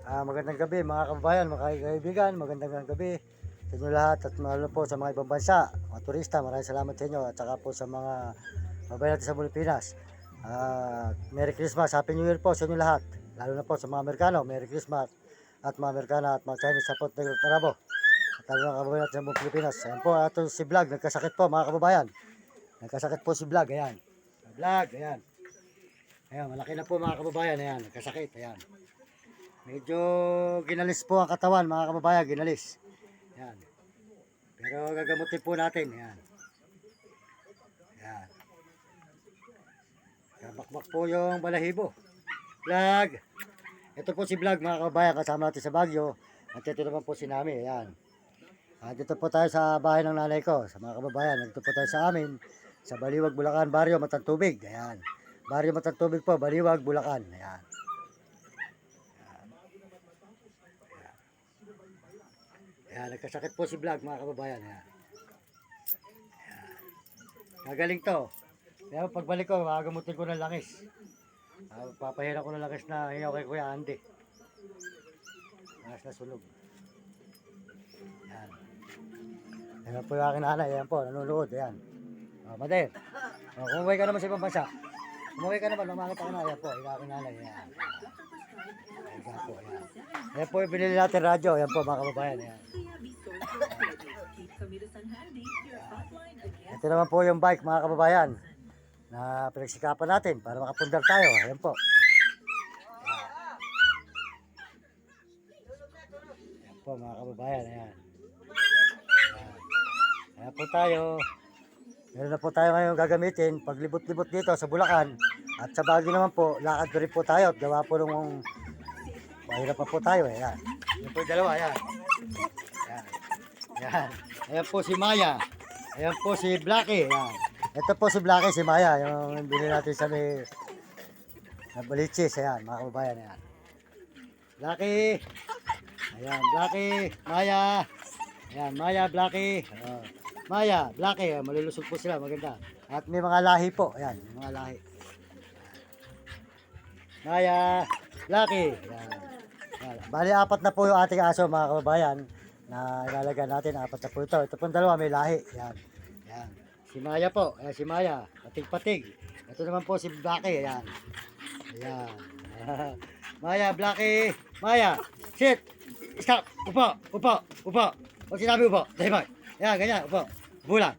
Magandang gabi mga kababayan, mga kaibigan, magandang gabi sa inyo lahat at lalo po sa mga ibang bansa, mga turista, maraming salamat sa inyo at saka po sa mga kababayan natin sa Pilipinas. Merry Christmas, Happy New Year po sa inyo lahat, lalo na po sa mga Amerikano, Merry Christmas at mga Amerikana at mga Chinese sa Puerto Tarabo at lalo na kababayan natin sa mga Pilipinas. Ayan po, ito si Vlog, nagkasakit po mga kababayan, nagkasakit po si Vlog, ayan, Vlog, ayan. Ayan, malaki na po mga kababayan, ayan, nagkasakit, ayan. Medyo ginalis po ang katawan mga kababayan, ginalis. Yan. Pero gagamutin po natin. Yan. Yan. Kabakbak po yung balahibo. Vlog. Ito po si Vlog mga kababayan, kasama natin sa Baguio. At ito naman po si Nami. Yan. Dito po tayo sa bahay ng nanay ko. Sa mga kababayan, dito po tayo sa amin. Sa Baliwag, Bulacan, Barrio Matantubig. Ayan. Barrio Matantubig po, Baliwag, Bulacan. Ayan. Ayan, nagkasakit po si Vlog mga kababayan. Ayan. Ayan. Gagaling to. Kaya pagbalik ko, makagamutin ko ng langis. Papahira ko ng langis na hiyaw kay Kuya Andy. Langis na sunog. Ayan. Ayan po yung aking nanay. Ayan po, nanonood. Ayan. Mader. Kumuhay ka naman sa ibang bansa. Kumuhay ka naman, lumakit ako na. Ayan po, yung aking nanay. Ayan. Ayan po, ayan. Ayan po yung binili natin radyo. Ayan po mga kababayan. Ayan. Ito naman po yung bike mga kababayan na pinagsikapan natin para makapundar tayo. Ayan po. Ayan po mga kababayan. Ayan. Ayan po tayo. Meron na po tayo ngayon gagamitin paglibot-libot dito sa Bulacan. At sa Baguio naman po, lakad rin po tayo. Gawa po nung mahirap pa po tayo. Ayan. Ayan po yung dalawa. Ayan. Ayan. Ayan. Ayan po si Maya. Ayan po si Blackie. Ayan. Ito po si Blackie, si Maya. Yung bili natin sa may Balichis. Ayan, mga kababayan. Ayan. Blackie. Ayan, Blackie. Maya. Ayan, Maya, Blackie. Ayan. Maya, Blackie. Ayan, malulusog po sila. Maganda. At may mga lahi po. Ayan, mga lahi. Maya, Blackie. Ayan. Ayan. Bali, apat na po yung ating aso, mga kababayan, na ilalagay natin. Apat na po ito. Ito pong dalawa, may lahi. Ayan. Ayan. Si Maya po. Ayan, si Maya. Patig-patig. Ito naman po si Blackie. Ayan. Ayan. Maya, Blackie. Maya. Sit. Stop. Upo. Upo. Upo. Huwag sinabi upo. Dahil ayan, ganyan. Upo. Bulan.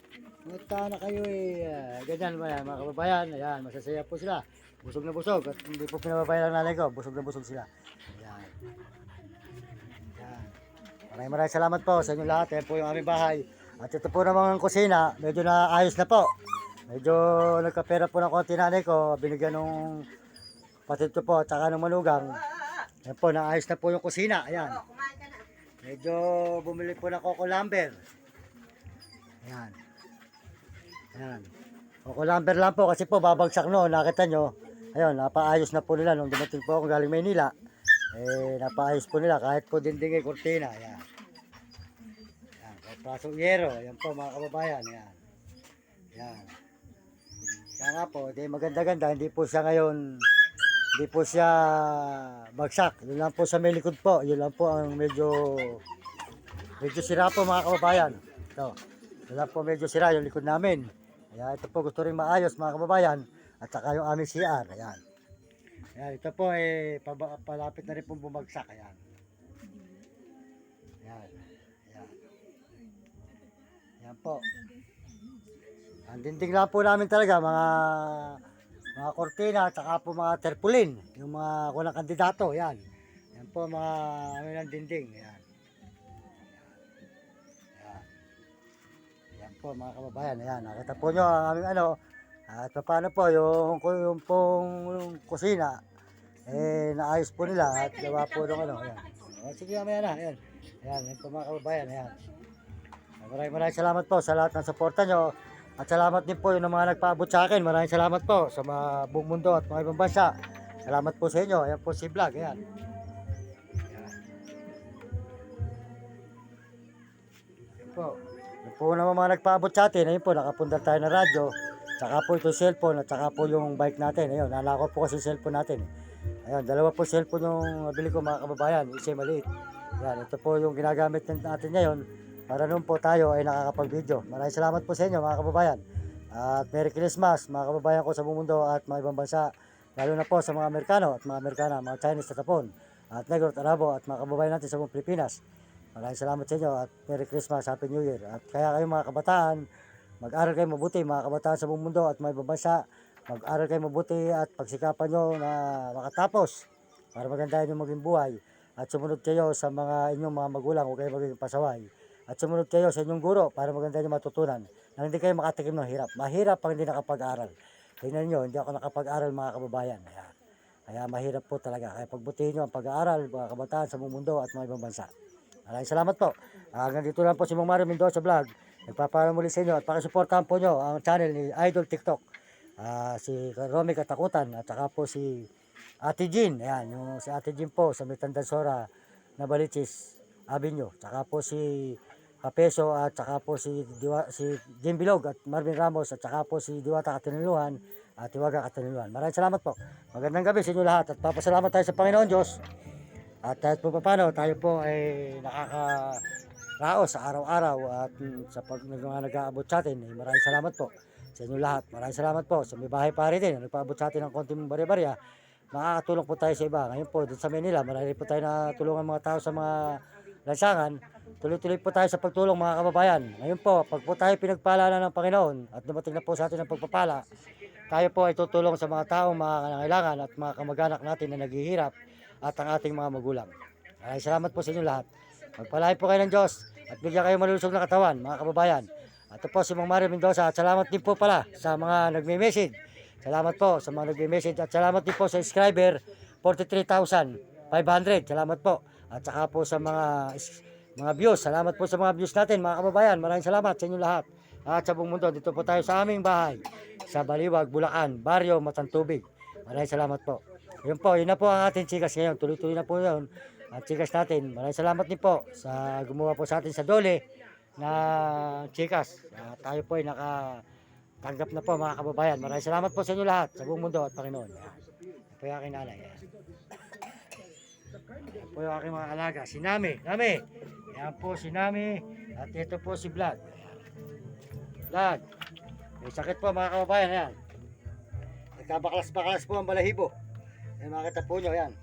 Mata na kayo eh. Ganyan mga kababayan. Ayan. Masasaya po sila. Busog na busog. At hindi po pinababayan ang nanay ko. Busog na busog sila. Ayan. Ayan. Maraming salamat po sa inyo lahat. Ayan po yung aming bahay. At ito po namang kusina. Medyo naayos na po. Medyo nagkapera po ng konti nanay ko. Binigyan nung patito po at saka ng manugang. Ayan po, naayos na po yung kusina. Ayan. Medyo bumili po ng coco lumber. Ayan. Ayan. Coco lumber lang po kasi po babagsak noon. Nakita nyo. Ayun, napaayos na po nila nung dumating po ako galing Maynila. Napaayos po nila kahit po dinding kurtina. Ayan. Ayan. Pasok yero. Ayan po mga kababayan. Ayan. Ayan. Kaya nga po, maganda-ganda. Hindi po siya ngayon, hindi po siya bagsak. Yun lang po sa may likod po. Yun lang po ang medyo sira po mga kababayan. Ito. Yun lang po medyo sira yung likod namin. Ayan, ito po gusto rin maayos mga kababayan. At saka yung aming CR. Ayan. Ayan, ito po palapit na rin pong bumagsak. Ayan. Ayan. Ayan. Ayan po. Ang dinding lang po namin talaga mga kortina at saka po mga terpulin. Yung mga kulang kandidato. Ayan. Ayan po mga ano ng dinding. Ayan. Ayan. Ayan po mga kababayan. Ayan. Nakita po nyo ang aming ano. At paano po yung kusina naayos po nila at gawa po ng ano. Ayan. Sige mamaya na. Ayan. Ayan. Ayan po mga kababayan. Ayan. Maraming salamat po sa lahat ng suporta nyo. At salamat din po yung mga nagpaabot sa akin. Maraming salamat po sa mga buong mundo at mga ibang bansa. Salamat po sa inyo. Ayan po si Vlog. Ayan. Ayan. Ayan po. Ayan po naman mga nagpaabot sa atin. Ayun po, nakapundar tayo ng radyo. Tsaka po ito cellphone at tsaka po yung bike natin. Ayun, nalako po kasi cellphone natin. Ayan, dalawa po cellphone yung nabili ko mga kababayan, isa maliit. Yan, ito po yung ginagamit natin ngayon para noon po tayo ay nakakapag-video. Maraming salamat po sa inyo mga kababayan. At Merry Christmas mga kababayan ko sa buong mundo at mga ibang bansa. Lalo na po sa mga Amerikano at mga Amerikana, mga Chinese na tapon, at Negro at Arabo at mga kababayan natin sa buong Pilipinas. Maraming salamat sa inyo at Merry Christmas, Happy New Year. At kaya kayo mga kabataan, mag-aral kayo mabuti mga kabataan sa buong mundo at mga ibang bansa. Mag-aral kayo mabuti at pagsikapan nyo na makatapos para maganda yung maging buhay. At sumunod kayo sa mga inyong mga magulang, huwag kayo maging pasaway. At sumunod kayo sa inyong guro para maganda yung matutunan na hindi kayo makatikim ng hirap. Mahirap pag hindi nakapag-aral. Tingnan nyo, hindi ako nakapag-aral mga kababayan. Kaya mahirap po talaga. Kaya pagbutihin nyo ang pag-aaral, mga kabataan sa buong mundo at mga ibang bansa. Maraming salamat po. Hanggang dito lang po si Mang Mario Mendoza Vlog. Nagpapaalam muli sa inyo at pakisuportahan po nyo ang channel ni Idol TikTok. Si Romy Katakutan at saka po si Ate Jean. Ayan, yung si Ate Jean po sa Mitandansora na Balichis Avenue. Saka po si Kapeso at saka po si Jim Bilog at Marvin Ramos at saka po si Diwata Katiniluhan at Tiwaga Katiniluhan. Maraming salamat po. Magandang gabi sa inyo lahat at papasalamat tayo sa Panginoon Diyos. At kahit po paano, tayo po ay nakakaraos sa araw-araw at sa pag nag-aabot sa atin, maraming salamat po sa inyo lahat. Maraming salamat po sa may bahay pare din, nagpaabot sa atin ng konting barya-barya. Makakatulong po tayo sa iba. Ngayon po, dito sa Manila, marami po tayo na tulungan mga tao sa mga lansangan. Tuloy-tuloy po tayo sa pagtulong mga kababayan. Ngayon po, pag po tayo pinagpala na ng Panginoon at dumating na po sa atin ang pagpapala, tayo po ay tutulong sa mga taong mga kailangan at mga kamag-anak natin na naghihirap at ang ating mga magulang. Maraming salamat po sa inyo lahat. Magpalain po kayo ng Diyos at bigyan kayo malulusog na katawan, mga kababayan. At ito po si Mang Mario Mendoza at salamat din po pala sa mga nagme-message. Salamat po sa mga nagme-message at salamat din po sa subscriber 43,500. Salamat po. At saka po sa mga views. Salamat po sa mga views natin, mga kababayan. Maraming salamat sa inyo lahat. At sa buong mundo, dito po tayo sa aming bahay sa Baliwag, Bulacan, Barrio Matantubig. Maraming salamat po. Yun po, yun na po ang ating chikas ngayon. Tuloy-tuloy na po yun. Ang chikas natin. Maraming salamat din po sa gumawa po sa atin sa Dole na chikas. Tayo po ay nakatanggap na po mga kababayan. Maraming salamat po sa inyo lahat sa buong mundo at Panginoon. Yan. Yan po yung aking nanay. Yan. Yan po yung aking mga alaga. Si Nami. Nami. Yan po si Nami. At ito po si Vlad. Vlad. May sakit po mga kababayan. Yan. Nagkabaklas-baklas po ang balahibo. Yan makita po nyo, yan.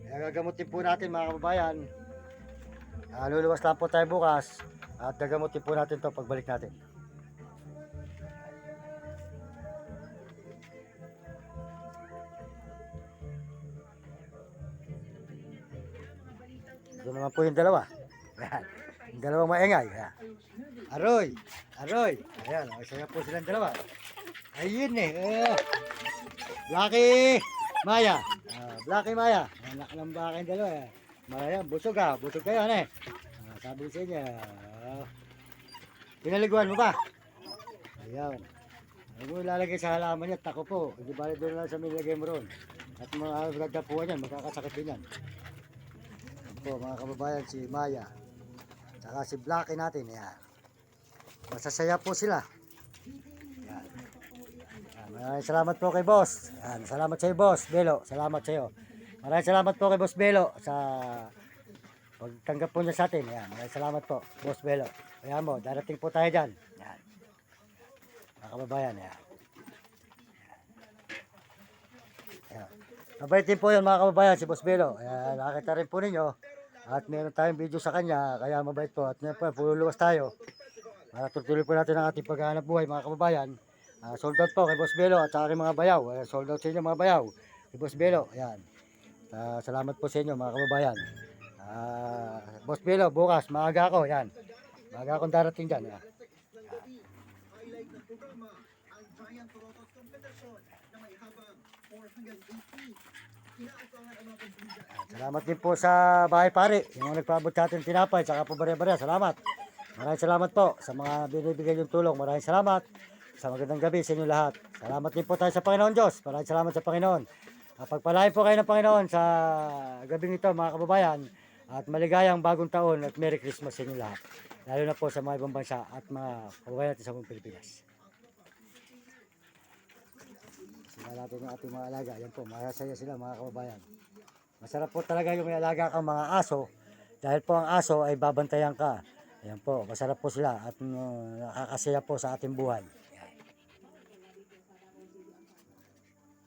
Kaya gagamutin po natin mga kababayan. Luluwas lang po tayo bukas. At gagamutin po natin to pagbalik natin. Ito naman po yung dalawa. Yan. Yung dalawang maingay. Yan. Aroy! Aroy! Ayan, masaya po silang dalawa. Ayun eh. Blacky Maya. Blacky Maya. Anak ng baka yung dalawa. Maya, busog ha. Busog kayo, ano eh. Sabi sa inyo. Pinaliguan mo ba? Ayan. Ano mo ilalagay sa halaman niya? Tako po. Hindi bali doon lang sa nilagay mo ron. At mga nagdapuan yan, magkakasakit din yan. Ayan po, mga kababayan, si Maya. Saka si Blacky natin. Ayan. Masasaya po sila. Ayan. Maraming salamat po kay boss. Ayan, salamat sa iyo boss Belo. Salamat sa iyo. Maraming salamat po kay boss Belo sa pagtanggap po niya sa atin. Ayan, maraming salamat po boss Belo. Ayan mo, darating po tayo dyan. Ayan. Mga kababayan. Ayan. Ayan. Mabait din po yun mga kababayan si boss Belo. Ayan, nakakita rin po ninyo. At meron tayong video sa kanya. Kaya mabait po. At ngayon po, pululuwas tayo. Para tutuloy po natin ang ating paghahanap buhay mga kababayan. Sold out po kay Boss Belo at sa aking mga bayaw. Sold out sa inyo mga bayaw. Kay Boss Belo. Ayan. Salamat po sa inyo mga kababayan. Boss Belo, bukas maaga ako. Ayan. Maaga akong darating dyan. Ayan. Salamat din po sa bahay pare. Yung nagpaabot sa atin tinapay. Saka po bare-bare. Salamat. Maraming salamat po sa mga binibigay yung tulong. Maraming salamat. Sa magandang gabi sa inyo lahat. Salamat din po tayo sa Panginoon Diyos. Maraming salamat sa Panginoon. Pagpalain po kayo ng Panginoon sa gabing ito mga kababayan. At maligayang bagong taon at Merry Christmas sa inyo lahat. Lalo na po sa mga ibang bansa at mga kababayan natin sa buong Pilipinas. Tingnan natin yung ating mga alaga. Yan po, masasaya sila mga kababayan. Masarap po talaga yung may alaga kang mga aso. Dahil po ang aso ay babantayan ka. Ayan po, masarap po sila at nakakasaya po sa ating buhay.